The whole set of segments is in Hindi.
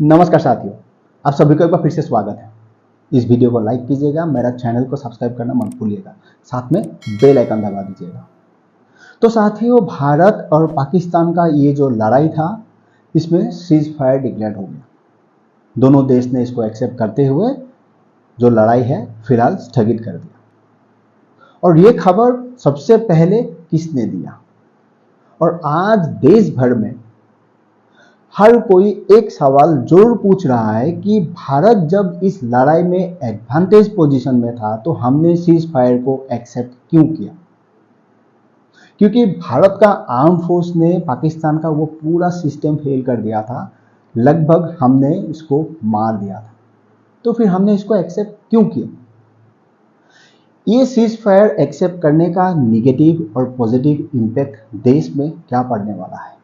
नमस्कार साथियों, आप सभी को एक बार फिर से स्वागत है। इस वीडियो को लाइक कीजिएगा, मेरा चैनल को सब्सक्राइब करना मत भूलिएगा, साथ में बेल आइकन दबा दीजिएगा। तो साथियों, भारत और पाकिस्तान का ये जो लड़ाई था, इसमें सीज फायर डिक्लेयर हो गया। दोनों देश ने इसको एक्सेप्ट करते हुए जो लड़ाई है फिलहाल स्थगित कर दिया। और ये खबर सबसे पहले किसने दिया? और आज देश भर में हर कोई एक सवाल जरूर पूछ रहा है कि भारत जब इस लड़ाई में एडवांटेज पोजीशन में था तो हमने सीज फायर को एक्सेप्ट क्यों किया? क्योंकि भारत का आर्म फोर्स ने पाकिस्तान का वो पूरा सिस्टम फेल कर दिया था, लगभग हमने इसको मार दिया था। तो फिर हमने इसको एक्सेप्ट क्यों किया? ये सीज फायर एक्सेप्ट करने का नेगेटिव और पॉजिटिव इम्पैक्ट देश में क्या पड़ने वाला है,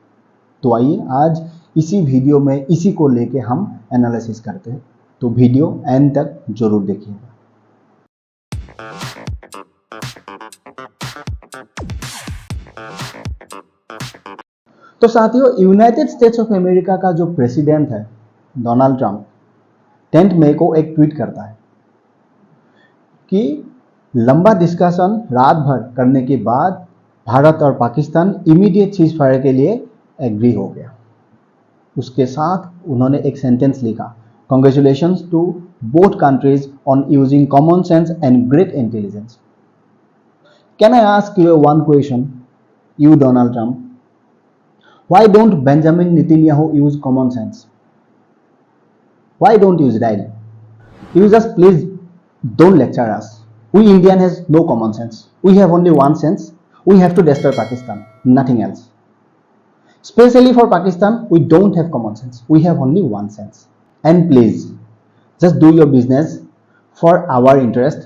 तो आइए आज इसी वीडियो में इसी को लेके हम एनालिसिस करते हैं। तो वीडियो एंड तक जरूर देखिएगा। तो साथियों, यूनाइटेड स्टेट्स ऑफ अमेरिका का जो प्रेसिडेंट है डोनाल्ड ट्रंप 10 मई को एक ट्वीट करता है कि लंबा डिस्कशन रात भर करने के बाद भारत और पाकिस्तान इमीडिएट सीज फायर के लिए एग्री हो गया। उसके साथ उन्होंने एक सेंटेंस लिखा, congratulations to both countries on using common sense and great intelligence. Can I ask you one question, you Donald Trump, why don't Benjamin Netanyahu use common sense? Why don't use it? You just please don't lecture us. We Indian has no common sense. We have only one sense. We have to destroy Pakistan, nothing else. Especially for Pakistan, we don't have common sense. We have only one sense. And please, just do your business for our interest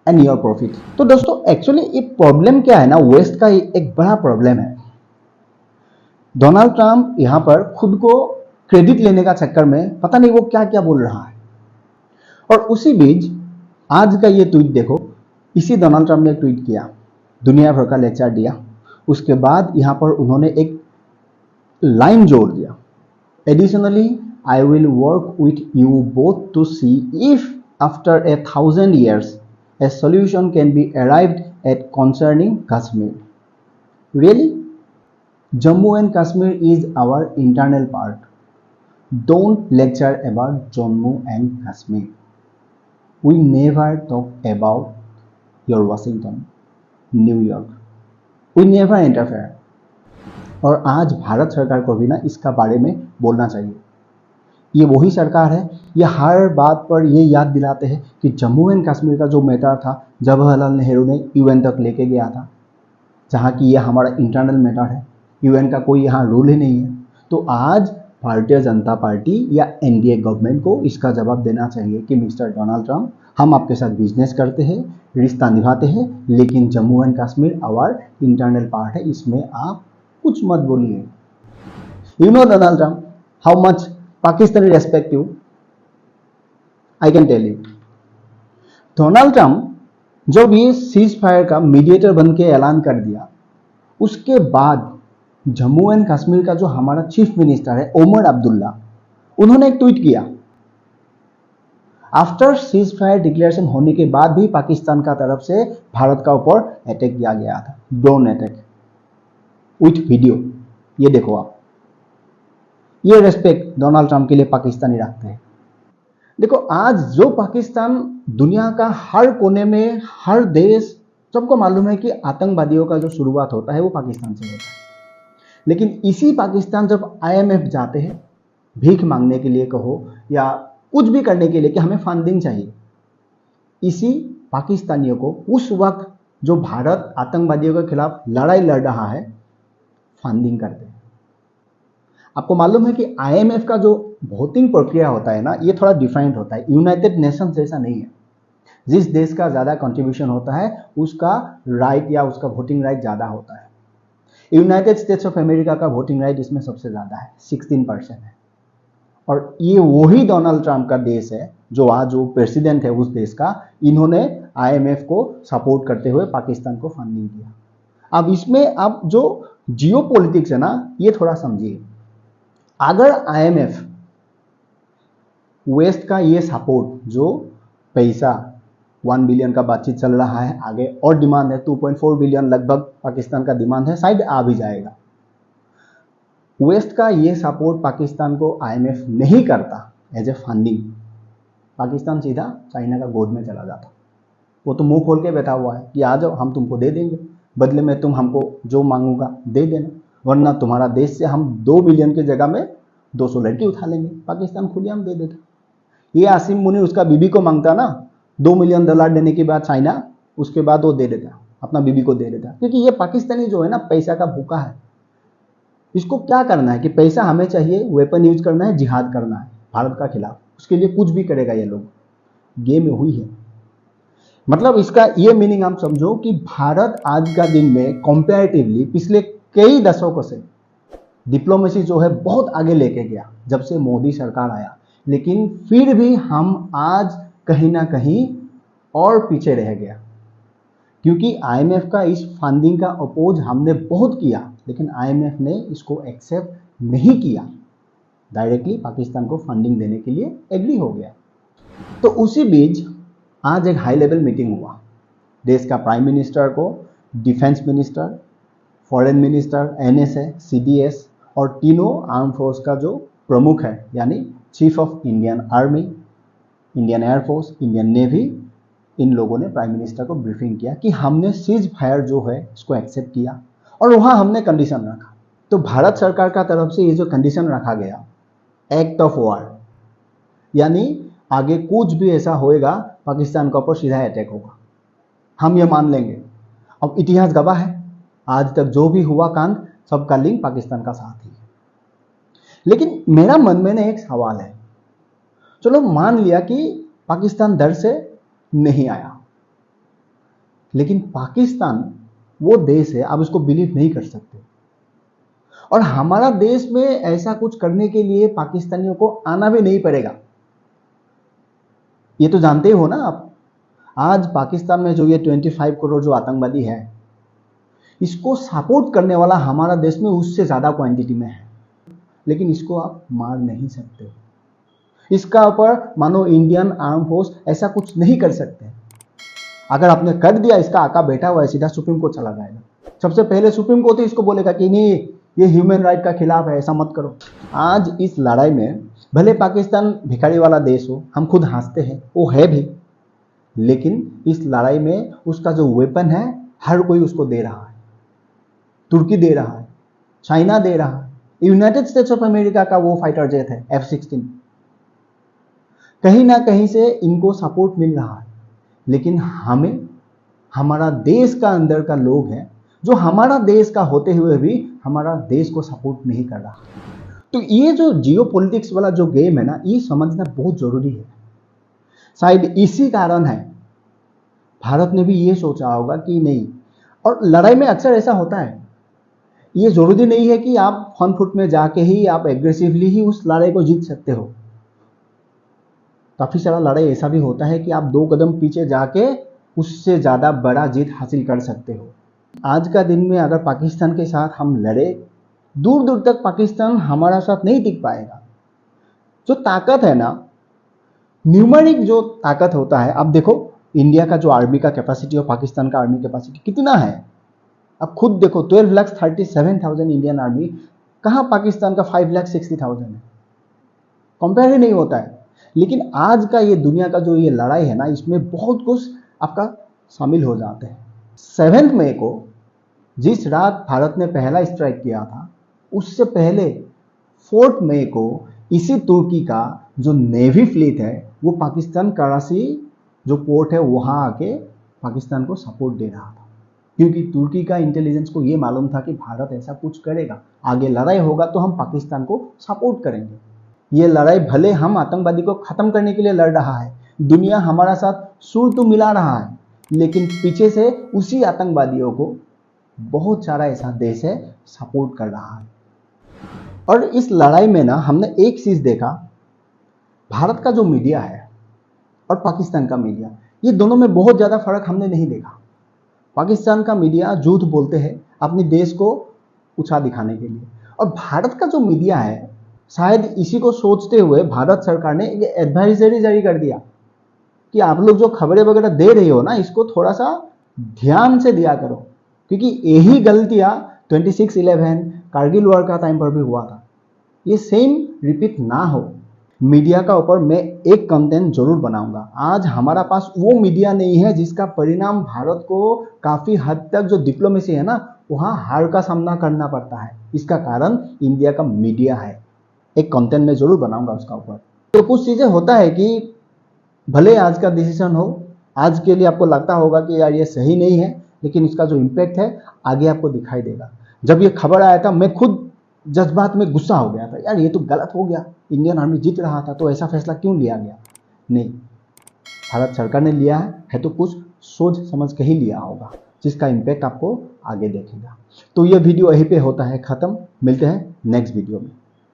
and your profit. तो दोस्तों, एक्चुअली ये प्रॉब्लम क्या है ना, वेस्ट का एक बड़ा प्रॉब्लम है। डोनाल्ड ट्रंप यहाँ पर खुद को क्रेडिट लेने का चक्कर में पता नहीं वो क्या क्या बोल रहा है। और उसी बीच आज का ये ट्वीट देखो, इसी डोनाल्ड ट्रंप ने ट्वीट किया, दुनिया भर का लेक्चर दिया। उसके बाद यहाँ पर उन्होंने एक लाइन जोड़ दिया, additionally I will work with you both to see if after 1000 years a solution can be arrived at concerning Kashmir. Really? Jammu and Kashmir is our internal part. Don't lecture about Jammu and Kashmir. We never talk about your Washington, New York. We never interfere. और आज भारत सरकार को भी ना इसका बारे में बोलना चाहिए। ये वही सरकार है, ये हर बात पर ये याद दिलाते हैं कि जम्मू एंड कश्मीर का जो मैटर था जवाहरलाल नेहरू ने यूएन तक लेके गया था, जहाँ की ये हमारा इंटरनल मैटर है, यूएन का कोई यहाँ रूल ही नहीं है। तो आज भारतीय जनता पार्टी या एनडीए गवर्नमेंट को इसका जवाब देना चाहिए कि मिस्टर डोनाल्ड ट्रंप, हम आपके साथ बिजनेस करते हैं, रिश्ता निभाते हैं, लेकिन Jammu and Kashmir our internal part है, इसमें आप कुछ मत बोलिए। You know Donald Trump, how much Pakistani respect you, I can tell you. Donald Trump जब ये सीज फायर का मीडिएटर बन के ऐलान कर दिया, उसके बाद जम्मू एंड कश्मीर का जो हमारा चीफ मिनिस्टर है ओमर अब्दुल्ला, उन्होंने एक ट्वीट किया। आफ्टर सीज फायर डिक्लेरेशन होने के बाद भी पाकिस्तान का तरफ से भारत का ऊपर अटैक किया गया था, ड्रोन अटैक विथ वीडियो। ये देखो आप, ये रेस्पेक्ट डोनाल्ड ट्रंप के लिए पाकिस्तानी रखते हैं। देखो, आज जो पाकिस्तान दुनिया का हर कोने में, हर देश, सबको मालूम है कि आतंकवादियों का जो शुरुआत होता है वो पाकिस्तान से होता है। लेकिन इसी पाकिस्तान जब आईएमएफ जाते हैं भीख मांगने के लिए कहो या कुछ भी करने के लिए कि हमें फंडिंग चाहिए, इसी पाकिस्तानियों को उस वक्त जो भारत आतंकवादियों के खिलाफ लड़ाई लड़ रहा है फंडिंग करते हैं। आपको मालूम है कि आईएमएफ का जो वोटिंग प्रक्रिया होता है ना, ये थोड़ा डिफरेंट होता है, यूनाइटेड नेशंस जैसा नहीं है। जिस देश का ज़्यादा कंट्रीब्यूशन होता है उसका राइट या उसका वोटिंग राइट ज़्यादा होता है। यूनाइटेड स्टेट्स ऑफ अमेरिका का वोटिंग राइट इसमें सबसे ज़्यादा है, 16% है। और ये वही डोनाल्ड ट्रंप का देश है जो आज जो प्रेसिडेंट है उस देश का, इन्होंने आईएमएफ को सपोर्ट करते हुए पाकिस्तान को फंडिंग किया। अब इसमें अब जो जियो पॉलिटिक्स है ना, ये थोड़ा समझिए। अगर आईएमएफ वेस्ट का ये सपोर्ट, जो पैसा 1 बिलियन का बातचीत चल रहा है, आगे और डिमांड है 2.4 बिलियन लगभग पाकिस्तान का डिमांड है, शायद आ भी जाएगा। वेस्ट का ये सपोर्ट पाकिस्तान को आईएमएफ नहीं करता एज ए फंडिंग, पाकिस्तान सीधा चाइना का गोद में चला जाता। वो तो मुंह खोल के बैठा हुआ है कि आ जाओ, हम तुमको दे देंगे, बदले में तुम हमको जो मांगूंगा दे देना, वरना तुम्हारा देश से हम 2 बिलियन की जगह में 200 लड़की उठा लेंगे। पाकिस्तान खुलेआम दे देता। ये आसिम मुनी उसका बीबी को मांगता ना, $2 मिलियन देने के बाद चाइना, उसके बाद वो दे देता, अपना बीबी को दे देता। क्योंकि ये पाकिस्तानी जो है ना, पैसा का भूखा है। इसको क्या करना है कि पैसा हमें चाहिए, वेपन यूज करना है, जिहाद करना है भारत का खिलाफ, उसके लिए कुछ भी करेगा ये लोग। गेम हुई है। मतलब इसका ये मीनिंग आप समझो कि भारत आज का दिन में कंपैरेटिवली पिछले कई दशकों से डिप्लोमेसी जो है बहुत आगे लेके गया जब से मोदी सरकार आया, लेकिन फिर भी हम आज कहीं ना कहीं और पीछे रह गया, क्योंकि आईएमएफ का इस फंडिंग का अपोज हमने बहुत किया, लेकिन आईएमएफ ने इसको एक्सेप्ट नहीं किया, डायरेक्टली पाकिस्तान को फंडिंग देने के लिए एग्री हो गया। तो उसी बीच आज एक हाई लेवल मीटिंग हुआ, देश का प्राइम मिनिस्टर को defence minister, foreign minister, NSA, CDS और तीनों आर्म फोर्स का जो प्रमुख है, यानी chief of Indian army, Indian air force, Indian navy, इन लोगों ने प्राइम मिनिस्टर को ब्रीफिंग किया कि हमने सीज फायर जो है इसको एक्सेप्ट किया और वहां हमने कंडीशन रखा। तो भारत सरकार का तरफ से ये जो कंडीशन रखा गया, एक्ट ऑफ वॉर, यानी आगे कुछ भी ऐसा होएगा पाकिस्तान के ऊपर सीधा अटैक होगा, हम ये मान लेंगे। अब इतिहास गवाह है, आज तक जो भी हुआ कांड सबका लिंक पाकिस्तान का साथ ही है। लेकिन मेरा मन में ना एक सवाल है, चलो मान लिया कि पाकिस्तान डर से नहीं आया, लेकिन पाकिस्तान वो देश है, आप इसको बिलीव नहीं कर सकते, और हमारा देश में ऐसा कुछ करने के लिए पाकिस्तानियों को आना भी नहीं पड़ेगा। ये तो जानते हो ना आप, आज पाकिस्तान में जो ये 25 करोड़ जो आतंकवादी है, इसको सपोर्ट करने वाला हमारा देश में उससे ज्यादा क्वांटिटी में है, लेकिन इसको आप मार नहीं सकते। इसका ऊपर मानो इंडियन आर्म फोर्स ऐसा कुछ नहीं कर सकते। अगर आपने कर दिया, इसका आका बैठा हुआ है, सीधा सुप्रीम कोर्ट चला जाएगा। सबसे पहले सुप्रीम कोर्ट ही इसको बोलेगा कि नहीं, ये ह्यूमन राइट का खिलाफ है, ऐसा मत करो। आज इस लड़ाई में भले पाकिस्तान भिखारी वाला देश हो, हम खुद हंसते हैं, वो है भी, लेकिन इस लड़ाई में उसका जो वेपन है हर कोई उसको दे रहा है। तुर्की दे रहा है, चाइना दे रहा है, यूनाइटेड स्टेट्स ऑफ अमेरिका का वो फाइटर जेट है F-16, कहीं ना कहीं से इनको सपोर्ट मिल रहा है। लेकिन हमें, हमारा देश का अंदर का लोग हैं जो हमारा देश का होते हुए भी हमारा देश को सपोर्ट नहीं कर रहा। तो ये जो जियोपॉलिटिक्स वाला जो गेम है ना, ये समझना बहुत जरूरी है। शायद इसी कारण है भारत ने भी ये सोचा होगा कि नहीं, और लड़ाई में अक्सर ऐसा होता है, ये जरूरी नहीं है कि आप फ्रंट फुट में जाके ही आप एग्रेसिवली ही उस लड़ाई को जीत सकते हो। काफी सारा लड़ाई ऐसा भी होता है कि आप 2 कदम पीछे जाके उससे ज्यादा बड़ा जीत हासिल कर सकते हो। आज का दिन में अगर पाकिस्तान के साथ हम लड़े, दूर दूर तक पाकिस्तान हमारा साथ नहीं टिक पाएगा। जो ताकत है ना, न्यूमेरिक जो ताकत होता है, अब देखो इंडिया का जो आर्मी का कैपेसिटी और पाकिस्तान का आर्मी कैपेसिटी कितना है, अब खुद देखो 12,37,000 इंडियन आर्मी, कहां पाकिस्तान का 5,60,000 है, कंपेयर ही नहीं होता है। लेकिन आज का ये दुनिया का जो ये लड़ाई है ना, इसमें बहुत कुछ आपका शामिल हो जाते हैं। 7 मई को जिस रात भारत ने पहला स्ट्राइक किया था, उससे पहले 4 मई को इसी तुर्की का जो नेवी फ्लीट है वो पाकिस्तान कराची जो पोर्ट है वहां आके पाकिस्तान को सपोर्ट दे रहा था, क्योंकि तुर्की का इंटेलिजेंस को ये मालूम था कि भारत ऐसा कुछ करेगा, आगे लड़ाई होगा तो हम पाकिस्तान को सपोर्ट करेंगे। ये लड़ाई भले हम आतंकवादी को खत्म करने के लिए लड़ रहा है, दुनिया हमारा साथ सुर तो मिला रहा है, लेकिन पीछे से उसी आतंकवादियों को बहुत सारा ऐसा देश है सपोर्ट कर रहा है। और इस लड़ाई में ना हमने एक चीज देखा, भारत का जो मीडिया है और पाकिस्तान का मीडिया, ये दोनों में बहुत ज्यादा फर्क हमने नहीं देखा। पाकिस्तान का मीडिया झूठ बोलते हैं अपने देश को ऊंचा दिखाने के लिए, और भारत का जो मीडिया है शायद इसी को सोचते हुए भारत सरकार ने एक एडवाइजरी जारी कर दिया कि आप लोग जो खबरें वगैरह दे रही हो ना, इसको थोड़ा सा ध्यान से दिया करो, क्योंकि यही गलतियां 26/11 कारगिल वॉर का टाइम पर भी हुआ था। ये सेम रिपीट ना हो। मीडिया का ऊपर मैं एक कंटेंट जरूर बनाऊंगा। आज हमारा पास वो मीडिया नहीं है जिसका परिणाम भारत को काफी हद तक जो डिप्लोमेसी है ना, वहां हार का सामना करना पड़ता है। इसका कारण इंडिया का मीडिया है। एक कंटेंट में जरूर बनाऊंगा उसका ऊपर। तो कुछ चीजें होता है कि भले आज का डिसीजन हो, आज के लिए आपको लगता होगा कि यार ये सही नहीं है, लेकिन इसका जो इम्पैक्ट है आगे आपको दिखाई देगा। जब ये खबर आया था, मैं खुद जज्बात में गुस्सा हो गया था, यार ये तो गलत हो गया, इंडियन आर्मी जीत रहा था तो ऐसा फैसला क्यों लिया गया। नहीं, भारत सरकार ने लिया है तो कुछ सोच समझ के ही लिया होगा, जिसका इम्पैक्ट आपको आगे देखेगा। तो ये वीडियो यहीं पे होता है खत्म। मिलते हैं नेक्स्ट वीडियो में।